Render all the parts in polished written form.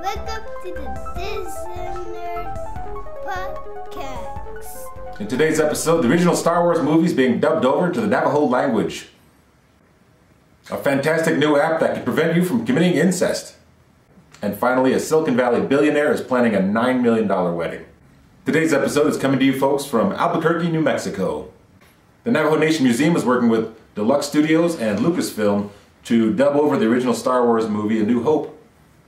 Welcome to the Indiginerd Project. In today's episode, the original Star Wars movie is being dubbed over to the Navajo language. A fantastic new app that can prevent you from committing incest. And finally, a Silicon Valley billionaire is planning a $9 million wedding. Today's episode is coming to you folks from Albuquerque, New Mexico. The Navajo Nation Museum is working with Deluxe Studios and Lucasfilm to dub over the original Star Wars movie, A New Hope,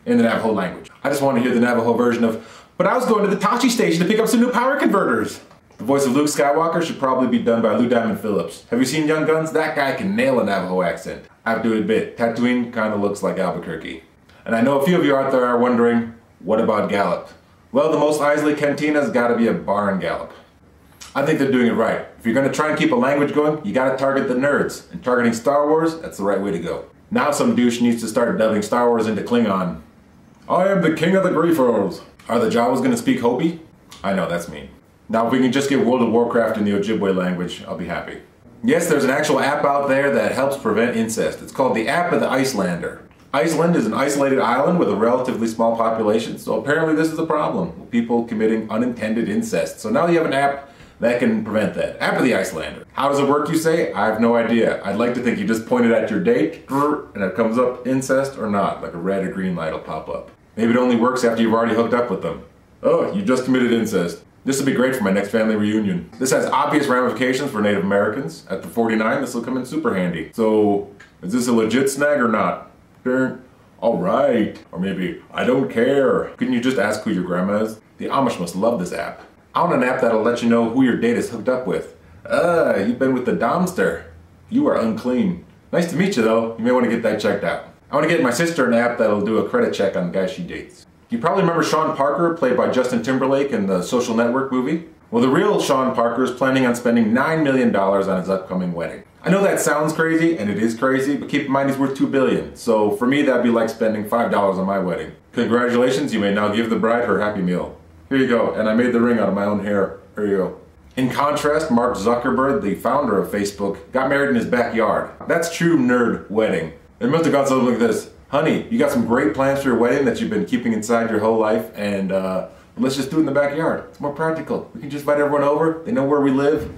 in the Navajo language. I just want to hear the Navajo version of, "But I was going to the Tachi station to pick up some new power converters." The voice of Luke Skywalker should probably be done by Lou Diamond Phillips. Have you seen Young Guns? That guy can nail a Navajo accent. I have to admit, Tatooine kind of looks like Albuquerque. And I know a few of you out there are wondering, what about Gallup? Well, the most Islay Cantina's got to be a bar in Gallup. I think they're doing it right. If you're going to try and keep a language going, you got to target the nerds. And targeting Star Wars, that's the right way to go. Now some douche needs to start dubbing Star Wars into Klingon. "I am the king of the griefers." Are the Jawas going to speak Hopi? I know, that's mean. Now if we can just get World of Warcraft in the Ojibwe language, I'll be happy. Yes, there's an actual app out there that helps prevent incest. It's called the App of the Icelander. Iceland is an isolated island with a relatively small population, so apparently this is a problem with people committing unintended incest. So now you have an app that can prevent that. App of the Icelander. How does it work, you say? I have no idea. I'd like to think you just point it at your date, and it comes up incest or not, like a red or green light will pop up. Maybe it only works after you've already hooked up with them. Oh, you just committed incest. This will be great for my next family reunion. This has obvious ramifications for Native Americans. After 49, this will come in super handy. So, is this a legit snag or not? Alright. Or maybe, I don't care. Couldn't you just ask who your grandma is? The Amish must love this app. I want an app that'll let you know who your date is hooked up with. You've been with the Domster. You are unclean. Nice to meet you though. You may want to get that checked out. I want to get my sister an app that'll do a credit check on the guys she dates. You probably remember Sean Parker, played by Justin Timberlake in the Social Network movie? Well, the real Sean Parker is planning on spending $9 million on his upcoming wedding. I know that sounds crazy, and it is crazy, but keep in mind he's worth $2 billion. So for me, that'd be like spending $5 on my wedding. Congratulations, you may now give the bride her Happy Meal. Here you go, and I made the ring out of my own hair. Here you go. In contrast, Mark Zuckerberg, the founder of Facebook, got married in his backyard. That's true nerd wedding. It must have gone something like this. "Honey, you got some great plans for your wedding that you've been keeping inside your whole life, and let's just do it in the backyard. It's more practical. We can just invite everyone over. They know where we live.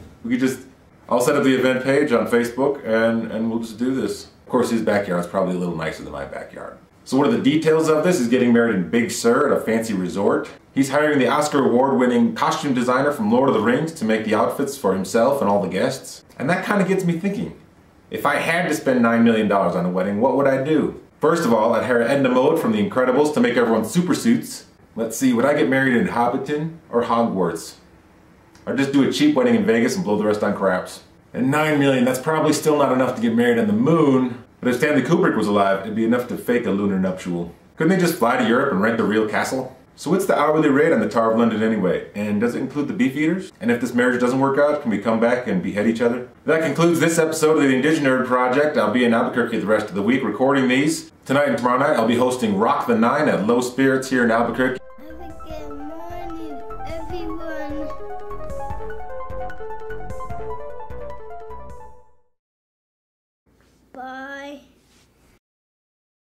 I'll set up the event page on Facebook, and we'll just do this." Of course, his backyard is probably a little nicer than my backyard. So what are the details of this? He's getting married in Big Sur at a fancy resort. He's hiring the Oscar award-winning costume designer from Lord of the Rings to make the outfits for himself and all the guests. And that kind of gets me thinking. If I had to spend $9 million on a wedding, what would I do? First of all, I'd hire Edna Mode from The Incredibles to make everyone super suits. Let's see, would I get married in Hobbiton or Hogwarts? Or just do a cheap wedding in Vegas and blow the rest on craps? And $9 million, that's probably still not enough to get married on the moon. But if Stanley Kubrick was alive, it'd be enough to fake a lunar nuptial. Couldn't they just fly to Europe and rent the real castle? So what's the hourly rate on the Tower of London anyway? And does it include the beef eaters? And if this marriage doesn't work out, can we come back and behead each other? That concludes this episode of the Indiginerd Project. I'll be in Albuquerque the rest of the week recording these. Tonight and tomorrow night, I'll be hosting Rock the Nine at Low Spirits here in Albuquerque.